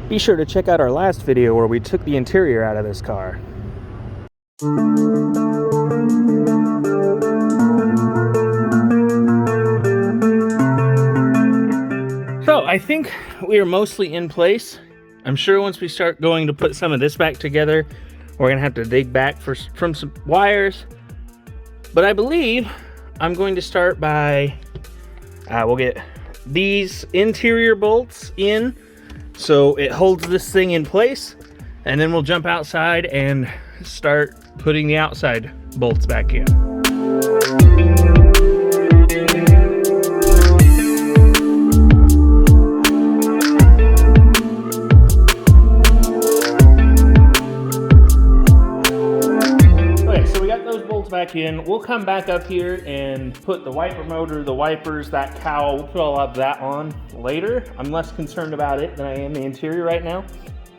be sure to check out our last video where we took the interior out of this car. So I think we are mostly in place. I'm sure once we start going to put some of this back together, we're gonna have to dig back from some wires. But I believe I'm going to start by, we'll get these interior bolts in so it holds this thing in place, and then we'll jump outside and start putting the outside bolts back in. Back in. We'll come back up here and put the wiper motor, the wipers, that cowl, we'll put all of that on later. I'm less concerned about it than I am the interior right now.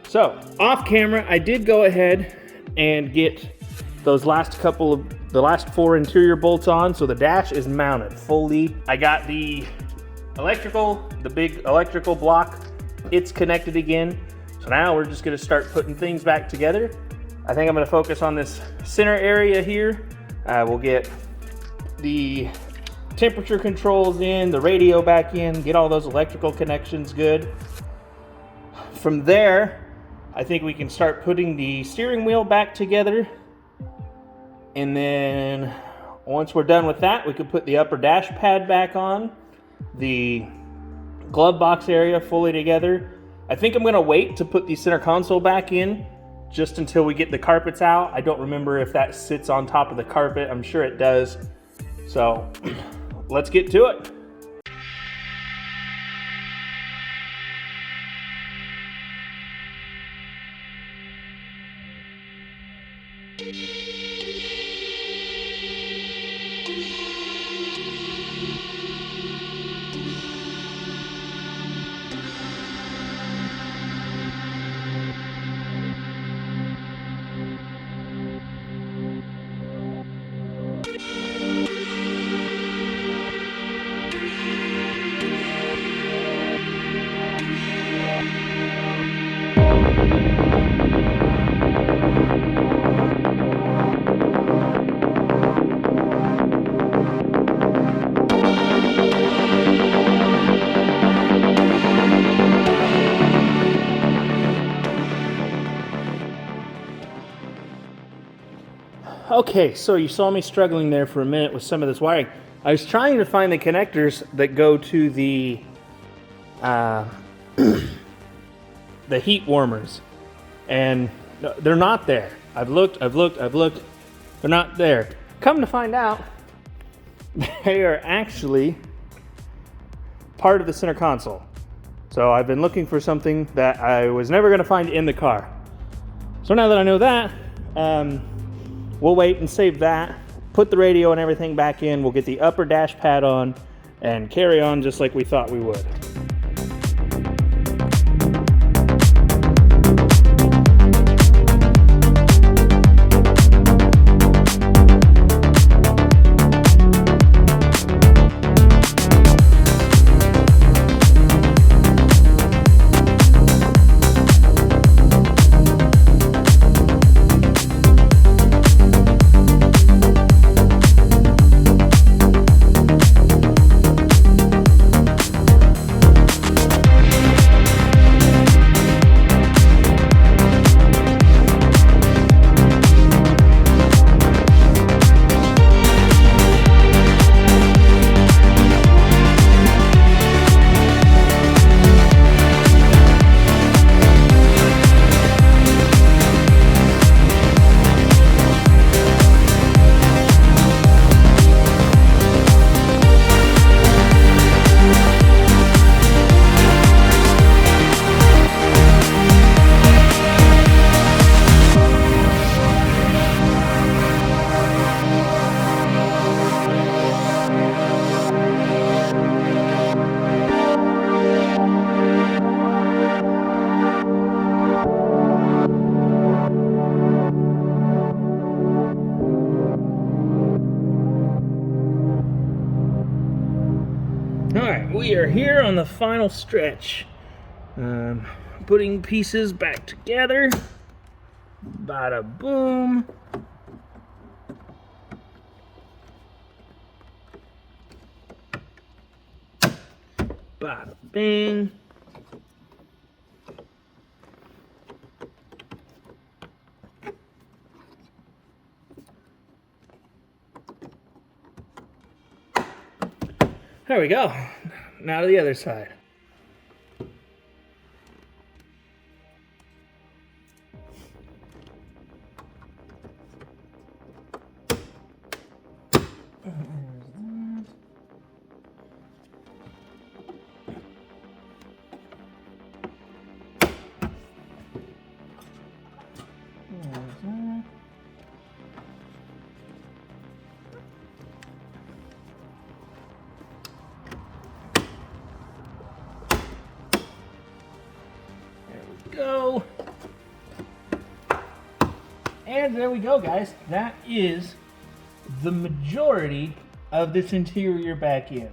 So off camera, I did go ahead and get those last 4 interior bolts on, so the dash is mounted fully. I got the big electrical block, it's connected again. So now we're just gonna start putting things back together. I think I'm gonna focus on this center area here. We'll get the temperature controls in, the radio back in, get all those electrical connections good. From there, I think we can start putting the steering wheel back together. And then once we're done with that, we can put the upper dash pad back on, the glove box area fully together. I think I'm gonna wait to put the center console back in just until we get the carpets out. I don't remember if that sits on top of the carpet. I'm sure it does. So let's get to it. Okay, so you saw me struggling there for a minute with some of this wiring. I was trying to find the connectors that go to the the heat warmers, and they're not there. I've looked, they're not there. Come to find out, they are actually part of the center console. So I've been looking for something that I was never gonna find in the car. So now that I know that, we'll wait and save that, put the radio and everything back in, we'll get the upper dash pad on, and carry on just like we thought we would. We are here on the final stretch. putting pieces back together. Bada boom. Bada bing. There we go. Now to the other side. Go. And there we go, guys. That is the majority of this interior back in.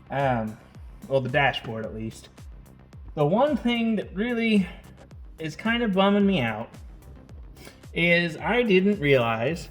Well, the dashboard at least. The one thing that really is kind of bumming me out is I didn't realize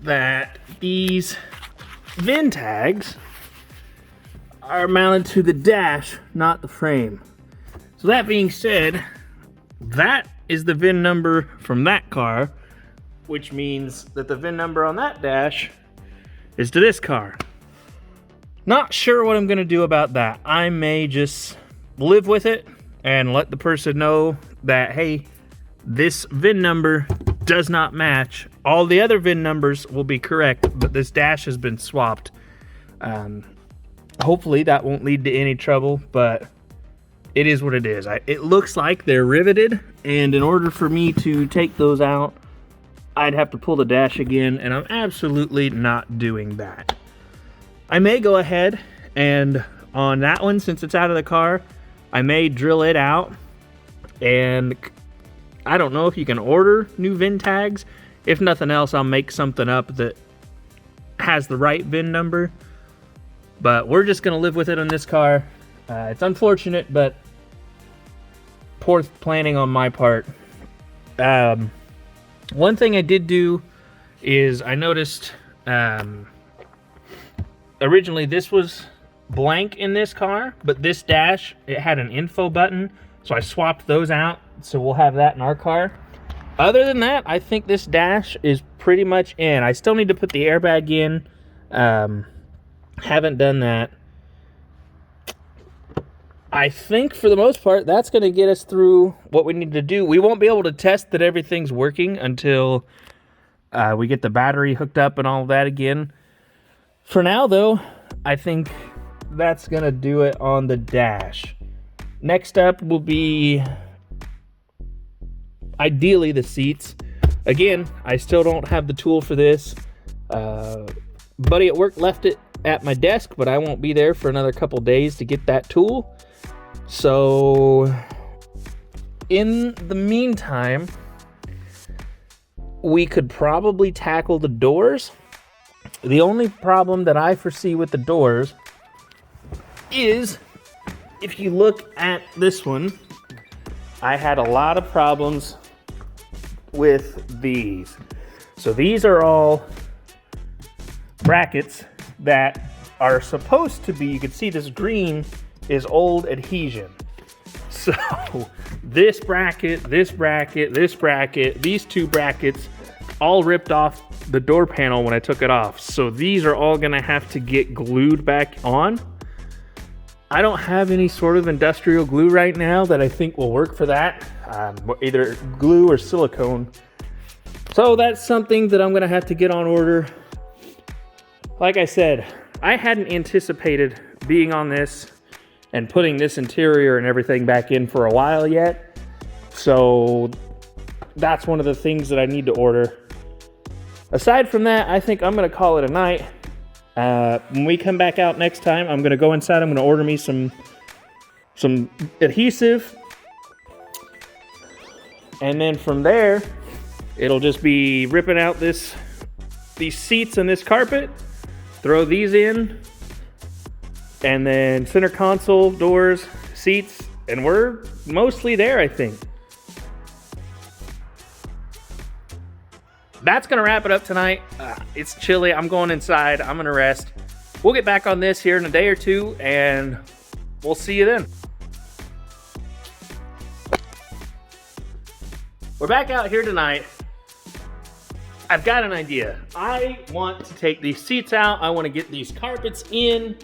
that these VIN tags are mounted to the dash, not the frame. So that being said, that is the VIN number from that car, which means that the VIN number on that dash is to this car. Not sure what I'm gonna do about that. I may just live with it and let the person know that, hey, this VIN number does not match. All the other VIN numbers will be correct, but this dash has been swapped. Hopefully that won't lead to any trouble, but it is what it is. It looks like they're riveted, and in order for me to take those out, I'd have to pull the dash again, and I'm absolutely not doing that. I may go ahead and on that one, since it's out of the car, I may drill it out, and I don't know if you can order new VIN tags. If nothing else, I'll make something up that has the right VIN number, but we're just gonna live with it on this car. It's unfortunate, but poor planning on my part. One thing I did do is I noticed originally this was blank in this car, but this dash, it had an info button, so I swapped those out, so we'll have that in our car. Other than that, I think this dash is pretty much in. I still need to put the airbag in. Haven't done that. I think for the most part, that's going to get us through what we need to do. We won't be able to test that everything's working until we get the battery hooked up and all of that again. For now, though, I think that's going to do it on the dash. Next up will be, ideally, the seats. Again, I still don't have the tool for this. Buddy at work left it at my desk, but I won't be there for another couple days to get that tool. So in the meantime, we could probably tackle the doors. The only problem that I foresee with the doors is, if you look at this one, I had a lot of problems with these. So these are all brackets that are supposed to be, you can see this green is old adhesion. So this bracket, this bracket, this bracket, these two brackets all ripped off the door panel when I took it off. So these are all gonna have to get glued back on. I don't have any sort of industrial glue right now that I think will work for that. Either glue or silicone. So that's something that I'm gonna have to get on order. Like I said, I hadn't anticipated being on this and putting this interior and everything back in for a while yet. So that's one of the things that I need to order. Aside from that, I think I'm gonna call it a night. When we come back out next time, I'm gonna go inside, I'm gonna order me some adhesive. And then from there, it'll just be ripping out these seats and this carpet, throw these in, and then center console, doors, seats, And we're mostly there, I think. That's gonna wrap it up tonight. It's chilly, I'm going inside, I'm gonna rest. We'll get back on this here in a day or two, and we'll see you then. We're back out here tonight. I've got an idea. I want to take these seats out. I want to get these carpets in.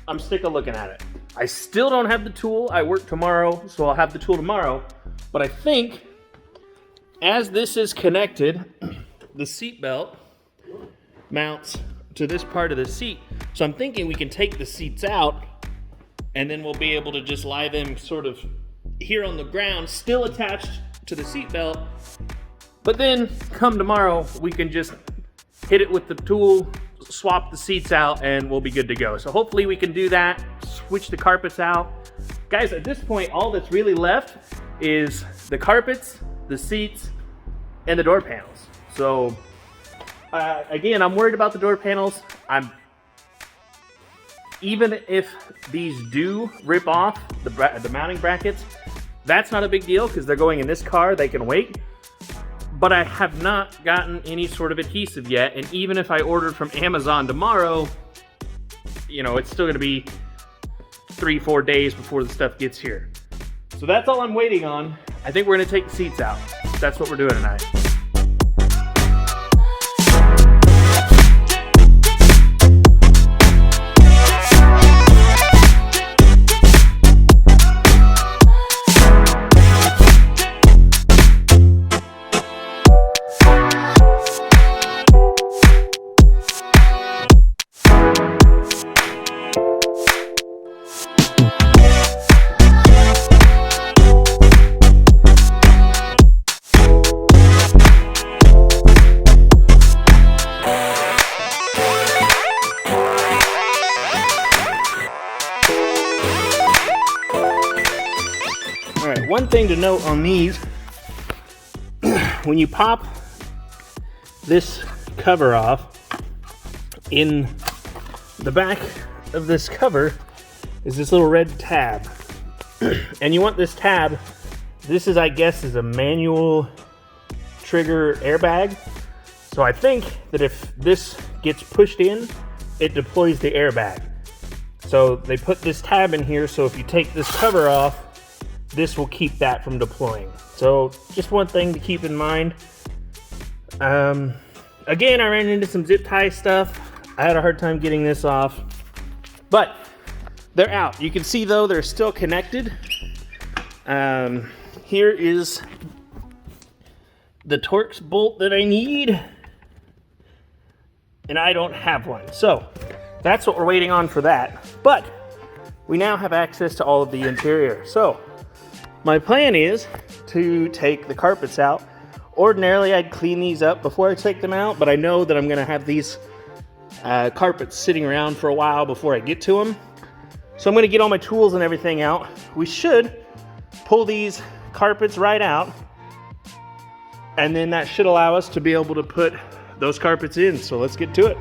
I'm sick of looking at it. I still don't have the tool. I work tomorrow, so I'll have the tool tomorrow. But I think as this is connected, the seat belt mounts to this part of the seat. So I'm thinking we can take the seats out and then we'll be able to just lie them sort of here on the ground, still attached to the seat belt. But then come tomorrow, we can just hit it with the tool, swap the seats out, and we'll be good to go. So hopefully we can do that, switch the carpets out. Guys, at this point, all that's really left is the carpets, the seats, and the door panels. So again, I'm worried about the door panels. Even if these do rip off the mounting brackets, that's not a big deal because they're going in this car, they can wait. But I have not gotten any sort of adhesive yet, and even if I ordered from Amazon tomorrow, you know, it's still gonna be 3-4 days before the stuff gets here. So that's all I'm waiting on. I think we're gonna take the seats out. That's what we're doing tonight. One thing to note on these, when you pop this cover off, in the back of this cover is this little red tab. And you want this tab, this is, I guess, is a manual trigger airbag. So I think that if this gets pushed in, it deploys the airbag. So they put this tab in here, so if you take this cover off, this will keep that from deploying. So just one thing to keep in mind. Again, I ran into some zip tie stuff. I had a hard time getting this off, but they're out. You can see though, they're still connected. Here is the Torx bolt that I need, and I don't have one. So that's what we're waiting on for that. But we now have access to all of the interior. So my plan is to take the carpets out. Ordinarily, I'd clean these up before I take them out, but I know that I'm gonna have these carpets sitting around for a while before I get to them. So I'm gonna get all my tools and everything out. We should pull these carpets right out, and then that should allow us to be able to put those carpets in. So let's get to it.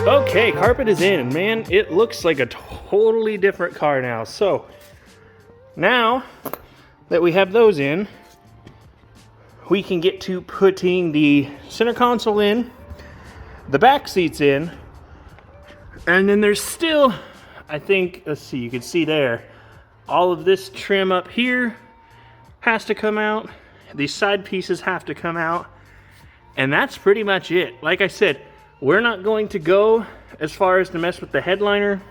Okay, carpet is in, and man, it looks like a totally different car now. So now that we have those in, we can get to putting the center console in. the back seats in, and then there's still, I think, let's see, you can see there, all of this trim up here has to come out. These side pieces have to come out, and that's pretty much it. Like I said, we're not going to go as far as to mess with the headliner.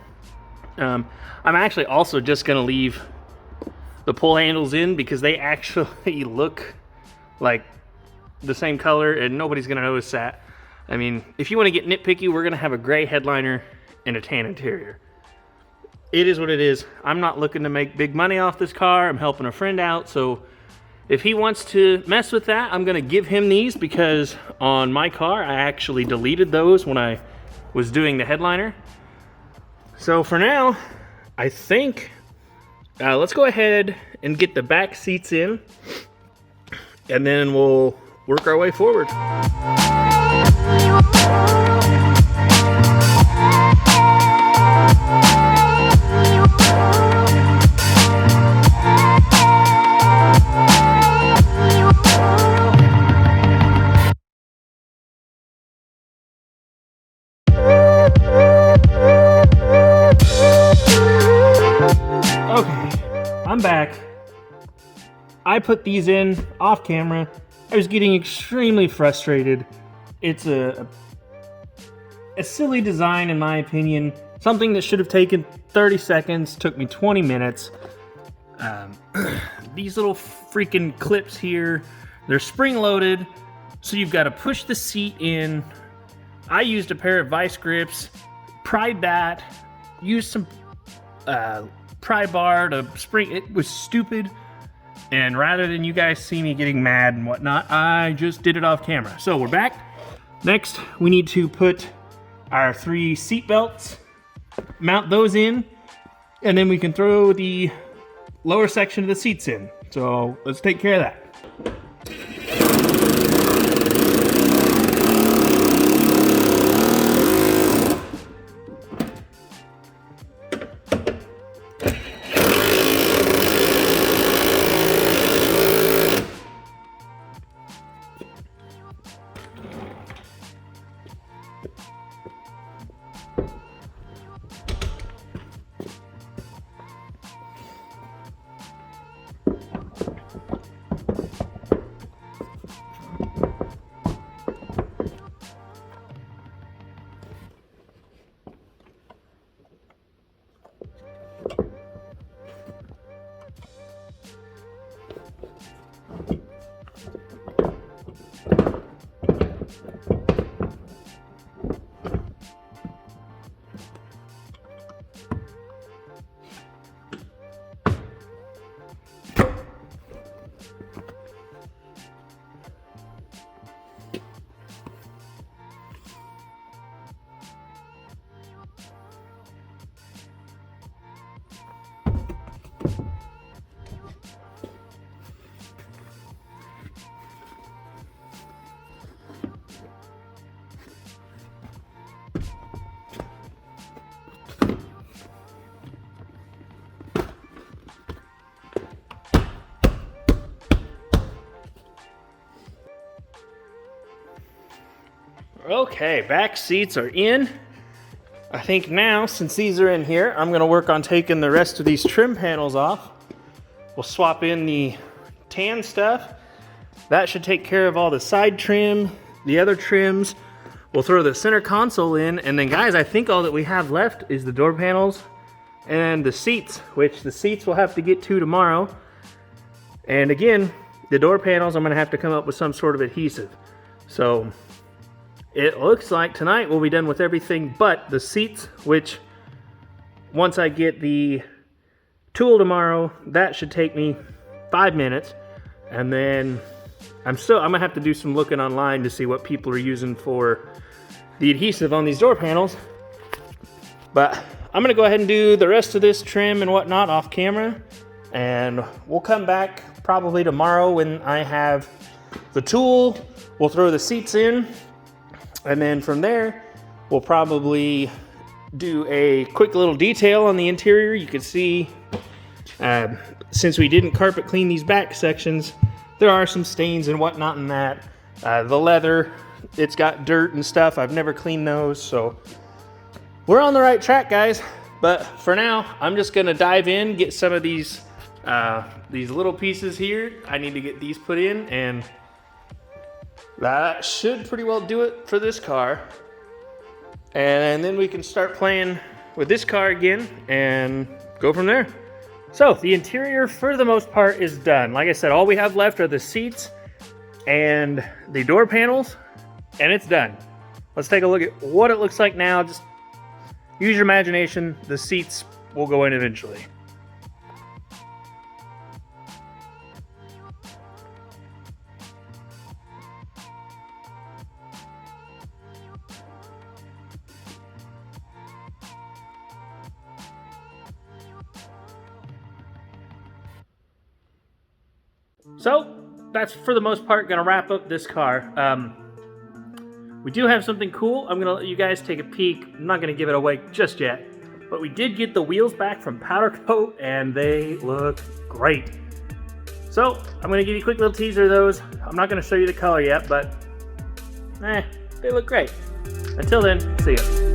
I'm actually also just gonna leave the pull handles in because they actually look like the same color and nobody's gonna notice that. I mean, if you wanna get nitpicky, we're gonna have a gray headliner and a tan interior. It is what it is. I'm not looking to make big money off this car. I'm helping a friend out, so if he wants to mess with that, I'm gonna give him these because on my car, I actually deleted those when I was doing the headliner. So for now, I think, let's go ahead and get the back seats in, and then we'll work our way forward. I'm back. I put these in off camera. I was getting extremely frustrated. It's a silly design in my opinion. Something that should have taken 30 seconds took me 20 minutes. These little freaking clips here, they're spring loaded, so you've got to push the seat in. I used a pair of vice grips, pried that, used some pry bar to spring. It was stupid, and rather than you guys see me getting mad and whatnot, I just did it off camera. So we're back. Next, we need to put our 3 seat belts, mount those in, and then we can throw the lower section of the seats in. So let's take care of that. Okay, back seats are in. I think now, since these are in here, I'm gonna work on taking the rest of these trim panels off. We'll swap in the tan stuff. That should take care of all the side trim, the other trims. We'll throw the center console in, and then guys, I think all that we have left is the door panels and the seats, which the seats we'll have to get to tomorrow. And again, the door panels, I'm gonna have to come up with some sort of adhesive. So it looks like tonight we'll be done with everything but the seats, which once I get the tool tomorrow, that should take me 5 minutes. And then I'm gonna have to do some looking online to see what people are using for the adhesive on these door panels. But I'm gonna go ahead and do the rest of this trim and whatnot off camera, and we'll come back probably tomorrow when I have the tool. We'll throw the seats in, and then from there, we'll probably do a quick little detail on the interior. You can see, since we didn't carpet clean these back sections, there are some stains and whatnot in that. The leather, it's got dirt and stuff. I've never cleaned those, so we're on the right track, guys. But for now, I'm just gonna dive in, get some of these little pieces here. I need to get these put in, and that should pretty well do it for this car. And then we can start playing with this car again and go from there. So the interior, for the most part, is done. Like I said, all we have left are the seats and the door panels, and it's done. Let's take a look at what it looks like now. Just use your imagination. The seats will go in eventually. So that's, for the most part, gonna wrap up this car. We do have something cool. I'm gonna let you guys take a peek. I'm not gonna give it away just yet, but we did get the wheels back from powder coat, and they look great. So I'm gonna give you a quick little teaser of those. I'm not gonna show you the color yet, but they look great. Until then, see ya.